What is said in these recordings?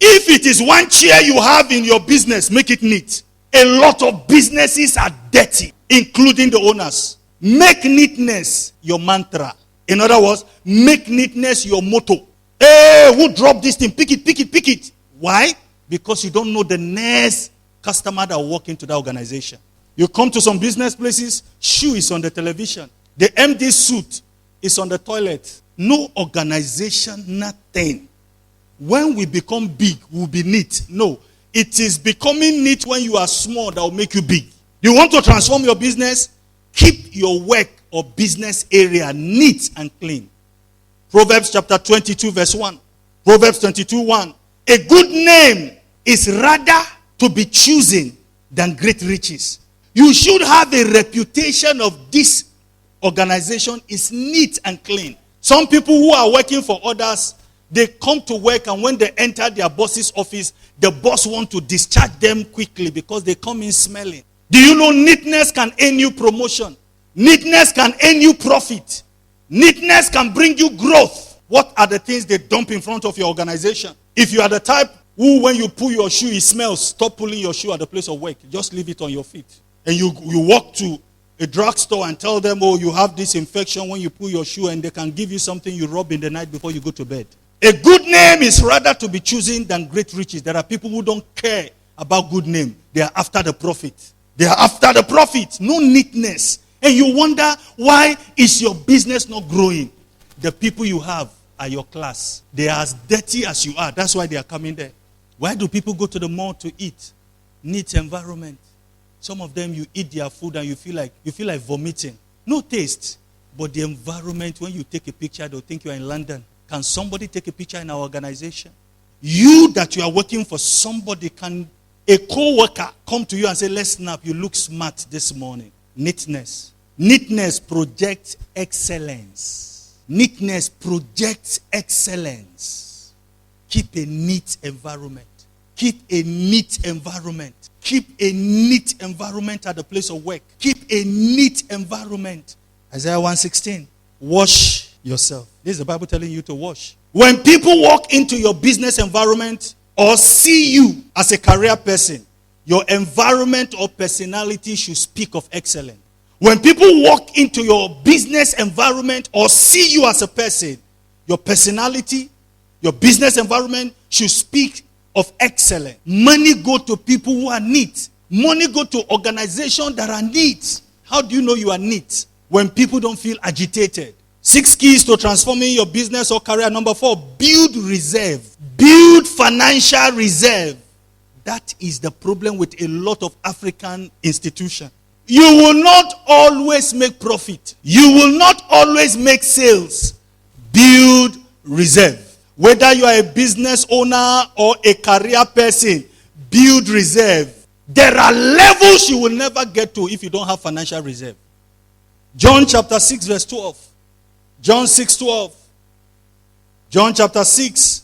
If it is one chair you have in your business, make it neat. A lot of businesses are dirty, including the owners. Make neatness your mantra. In other words, make neatness your motto. Hey, who dropped this thing? Pick it, pick it, pick it. Why? Because you don't know the next customer that will walk into that organization. You come to some business places, shoe is on the television. The MD suit is on the toilet. No organization, nothing. When we become big, we'll be neat. No. It is becoming neat when you are small that will make you big. You want to transform your business? Keep your work or business area neat and clean. Proverbs chapter 22 verse 1. Proverbs 22:1. A good name is rather to be chosen than great riches. You should have a reputation of this organization is neat and clean. Some people who are working for others, they come to work, and when they enter their boss's office, the boss wants to discharge them quickly because they come in smelling. Do you know neatness can earn you promotion? Neatness can earn you profit. Neatness can bring you growth. What are the things they dump in front of your organization? If you are the type who, when you pull your shoe, it smells, stop pulling your shoe at the place of work. Just leave it on your feet. And you walk to a drugstore and tell them, oh, you have this infection when you pull your shoe, and they can give you something you rub in the night before you go to bed. A good name is rather to be chosen than great riches. There are people who don't care about good name. They are after the profit. They are after the profit. No neatness. And you wonder, why is your business not growing? The people you have are your class. They are as dirty as you are. That's why they are coming there. Why do people go to the mall to eat? Neat environment. Some of them, you eat their food and you feel like vomiting. No taste. But the environment, when you take a picture, they'll think you are in London. Can somebody take a picture in our organization? You that you are working for somebody, can a co-worker come to you and say, let's snap, you look smart this morning? Neatness. Neatness projects excellence. Neatness projects excellence. Keep a neat environment. Keep a neat environment. Keep a neat environment at the place of work. Keep a neat environment. Isaiah 1:16. Wash yourself. This is the Bible telling you to wash. When people walk into your business environment or see you as a career person, your environment or personality should speak of excellence. When people walk into your business environment or see you as a person, your personality, your business environment should speak of excellence. Money go to people who are neat. Money go to organizations that are neat. How do you know you are neat? When people don't feel agitated. 6 keys to transforming your business or career. Number 4, build reserve. Build financial reserve. That is the problem with a lot of African institutions. You will not always make profit. You will not always make sales. Build reserve. Whether you are a business owner or a career person, build reserve. There are levels you will never get to if you don't have financial reserve. John chapter 6 verse 12. John 6:12. John chapter 6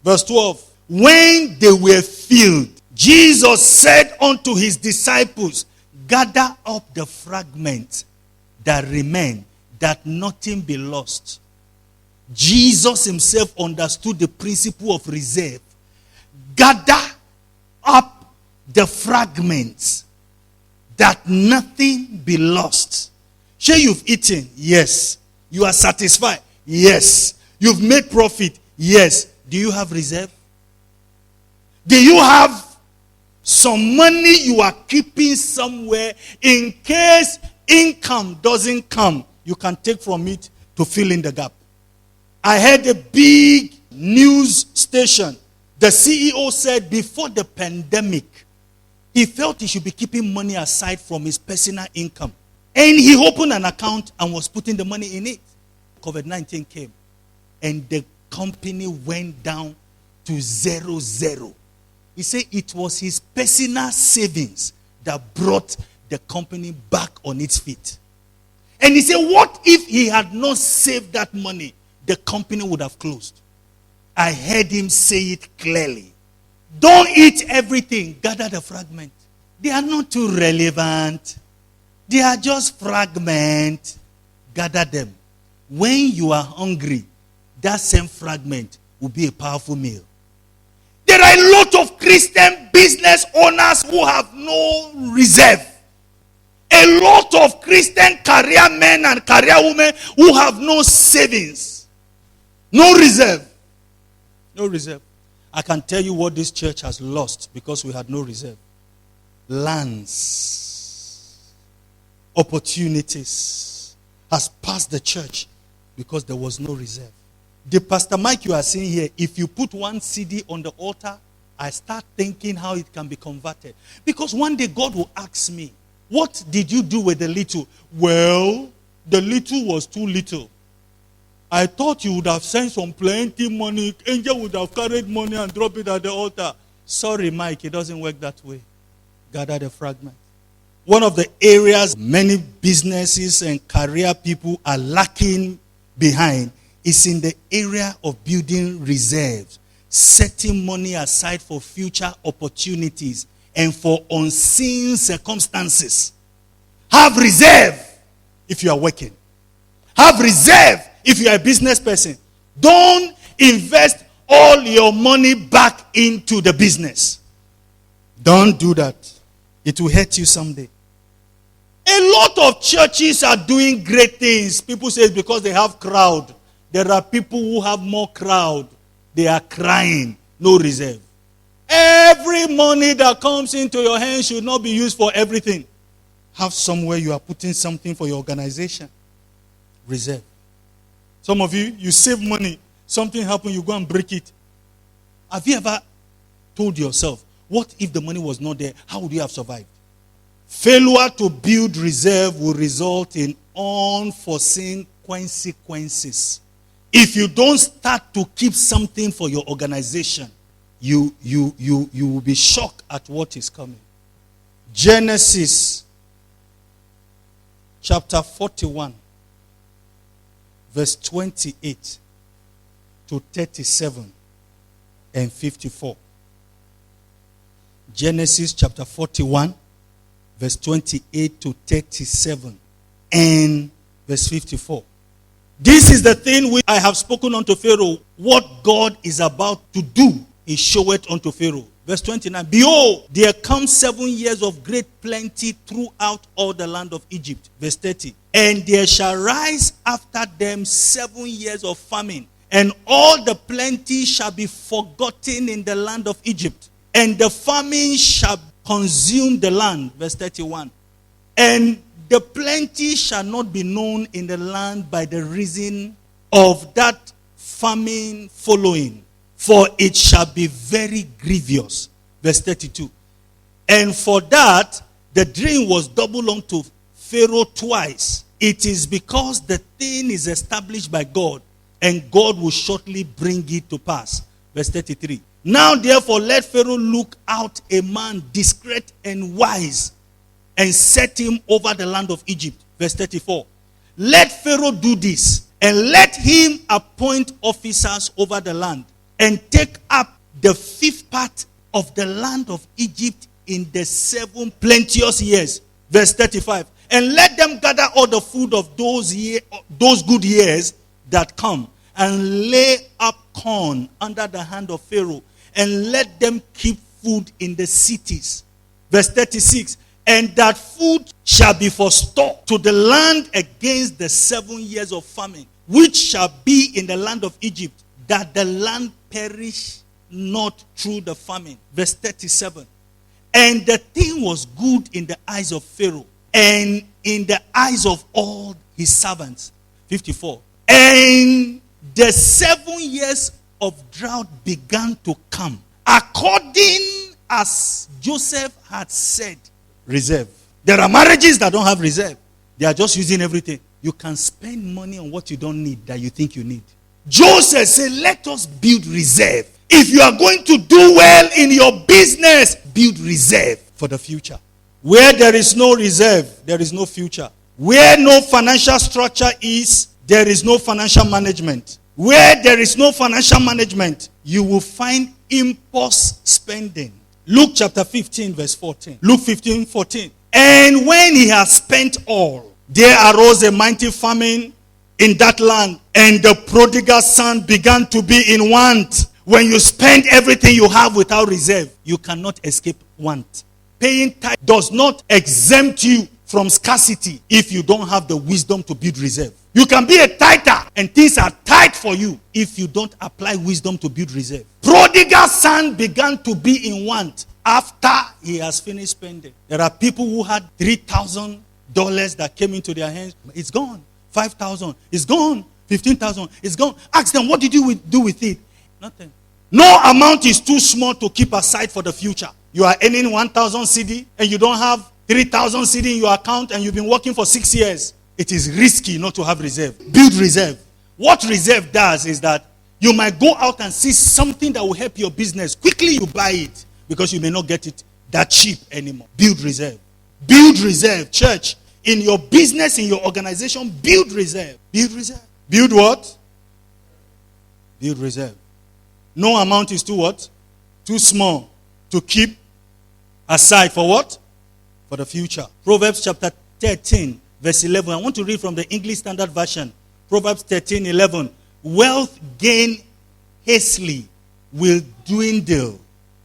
verse 12. When they were filled, Jesus said unto his disciples, gather up the fragments that remain, that nothing be lost. Jesus himself understood the principle of reserve. Gather up the fragments, that nothing be lost. Sure, you've eaten? Yes. You are satisfied? Yes. You've made profit? Yes. Do you have reserve? Do you have some money you are keeping somewhere in case income doesn't come? You can take from it to fill in the gap. I heard a big news station. The CEO said before the pandemic, he felt he should be keeping money aside from his personal income. And he opened an account and was putting the money in it. COVID-19 came. And the company went down to 0. He said it was his personal savings that brought the company back on its feet. And he said, what if he had not saved that money? The company would have closed. I heard him say it clearly. Don't eat everything. Gather the fragment. They are not too relevant. They are just fragments. Gather them. When you are hungry, that same fragment will be a powerful meal. They there are a lot of Christian business owners who have no reserve. A lot of Christian career men and career women who have no savings. No reserve. No reserve. I can tell you what this church has lost because we had no reserve. Lands, opportunities has passed the church because there was no reserve. The Pastor Mike you are seeing here, if you put one CD on the altar, I start thinking how it can be converted. Because one day God will ask me, what did you do with the little? Well, the little was too little. I thought you would have sent some plenty money. Angel would have carried money and dropped it at the altar. Sorry, Mike, it doesn't work that way. Gather the fragment. One of the areas many businesses and career people are lacking behind is in the area of building reserves, setting money aside for future opportunities and for unseen circumstances. Have reserve if you are working. Have reserve if you are a business person. Don't invest all your money back into the business. Don't do that. It will hurt you someday. A lot of churches are doing great things. People say it's because they have crowd. There are people who have more crowd. They are crying. No reserve. Every money that comes into your hands should not be used for everything. Have somewhere you are putting something for your organization. Reserve. Some of you save money. Something happens, you go and break it. Have you ever told yourself, what if the money was not there? How would you have survived? Failure to build reserve will result in unforeseen consequences. If you don't start to keep something for your organization, you will be shocked at what is coming. Genesis chapter 41, verse 28 to 37 and 54. Genesis chapter 41, verse 28 to 37 and verse 54. This is the thing which I have spoken unto Pharaoh, what God is about to do. He showeth unto Pharaoh. Verse 29. Behold, there come 7 years of great plenty throughout all the land of Egypt. Verse 30. And there shall rise after them 7 years of famine, and all the plenty shall be forgotten in the land of Egypt. And the famine shall consume the land. Verse 31. And the plenty shall not be known in the land by the reason of that famine following, for it shall be very grievous. Verse 32. And for that, the dream was doubled unto Pharaoh twice. It is because the thing is established by God, and God will shortly bring it to pass. Verse 33. Now therefore let Pharaoh look out a man discreet and wise, and set him over the land of Egypt. Verse 34. Let Pharaoh do this, and let him appoint officers over the land, and take up the 5th part of the land of Egypt in the 7 plenteous years. Verse 35. And let them gather all the food of those good years that come, and lay up corn under the hand of Pharaoh, and let them keep food in the cities. Verse 36. And that food shall be for store to the land against the 7 years of famine, which shall be in the land of Egypt, that the land perish not through the famine. Verse 37. And the thing was good in the eyes of Pharaoh, and in the eyes of all his servants. 54. And the 7 years of drought began to come, according as Joseph had said. Reserve. There are marriages that don't have reserve. They are just using everything. You can spend money on what you don't need that you think you need. Joseph said, let us build reserve. If you are going to do well in your business, build reserve for the future. Where there is no reserve, there is no future. Where no financial structure is, there is no financial management. Where there is no financial management, you will find impulse spending. Luke chapter 15 verse 14. Luke 15, 14. And when he had spent all, there arose a mighty famine in that land, and the prodigal son began to be in want. When you spend everything you have without reserve, you cannot escape want. Paying tithe does not exempt you from scarcity if you don't have the wisdom to build reserve. You can be a tither and things are tight for you if you don't apply wisdom to build reserve. Prodigal son began to be in want after he has finished spending. There are people who had $3,000 that came into their hands. It's gone. 5,000. It's gone. 15,000. It's gone. Ask them, what did you do with it? Nothing. No amount is too small to keep aside for the future. You are earning 1,000 CD and you don't have 3,000 CD in your account and you've been working for 6 years. It is risky not to have reserve. Build reserve. What reserve does is that you might go out and see something that will help your business. Quickly you buy it because you may not get it that cheap anymore. Build reserve. Build reserve. Church, in your business, in your organization, build reserve. Build reserve. Build what? Build reserve. No amount is too what? Too small to keep aside for what? For the future. Proverbs chapter 13, verse 11. I want to read from the English Standard Version. Proverbs 13, 11. Wealth gained hastily will dwindle,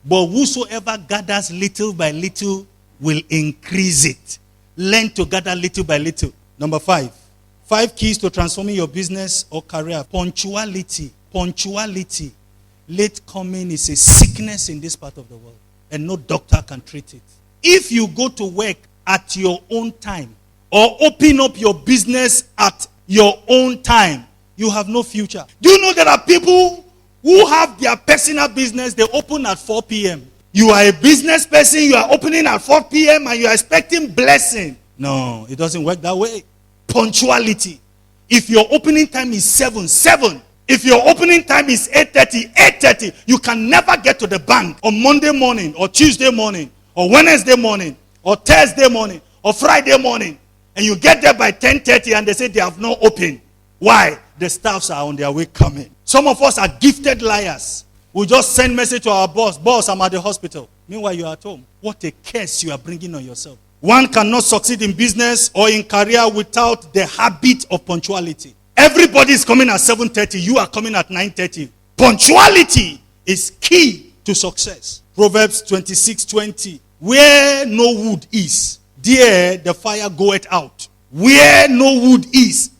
but whosoever gathers little by little will increase it. Learn to gather little by little. Number 5. 5 keys to transforming your business or career. Punctuality. Punctuality. Late coming is a sickness in this part of the world, and no doctor can treat it. If you go to work at your own time or open up your business at your own time, you have no future. Do you know there are people who have their personal business, they open at 4 p.m. You are a business person, you are opening at 4 p.m. and you are expecting blessing. No, it doesn't work that way. Punctuality. If your opening time is 7, 7. If your opening time is 8:30, 8:30, you can never get to the bank on Monday morning or Tuesday morning or Wednesday morning or Thursday morning or Friday morning. And you get there by 10:30 and they say they have not opened. Why? The staffs are on their way coming. Some of us are gifted liars. We just send message to our boss. Boss, I'm at the hospital. Meanwhile, you're at home. What a curse you are bringing on yourself. One cannot succeed in business or in career without the habit of punctuality. Everybody is coming at 7:30. You are coming at 9:30. Punctuality is key to success. Proverbs 26:20. Where no wood is, there the fire goeth out. Where no wood is,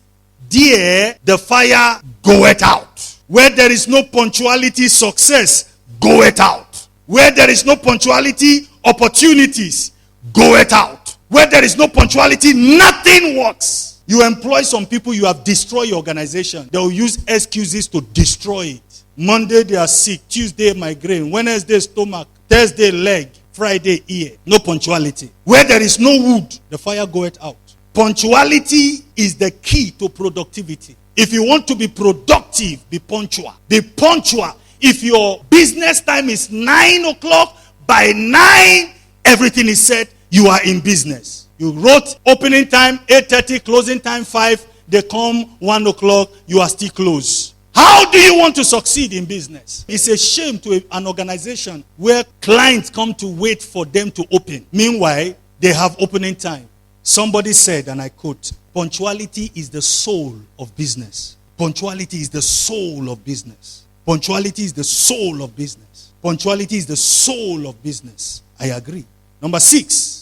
there the fire goeth out. Where there is no punctuality, success goeth out. Where there is no punctuality, opportunities goeth out. Where there is no punctuality, nothing works. You employ some people, you have destroyed your organization. They will use excuses to destroy it. Monday they are sick, Tuesday migraine, Wednesday stomach, Thursday leg, Friday ear. No punctuality. Where there is no wood, the fire goeth out. Punctuality is the key to productivity. If you want to be productive, be punctual. Be punctual. If your business time is 9 o'clock, by 9, everything is set, you are in business. You wrote opening time 8:30, closing time 5. They come 1 o'clock, you are still closed. How do you want to succeed in business? It's a shame to an organization where clients come to wait for them to open. Meanwhile, they have opening time. Somebody said, and I quote, punctuality is the soul of business. Punctuality is the soul of business. Punctuality is the soul of business. Punctuality is the soul of business. I agree. Number 6.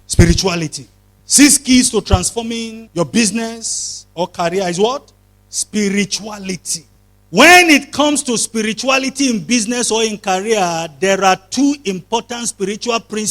Spirituality. 6 keys to transforming your business or career is what? Spirituality. When it comes to spirituality in business or in career, there are 2 important spiritual principles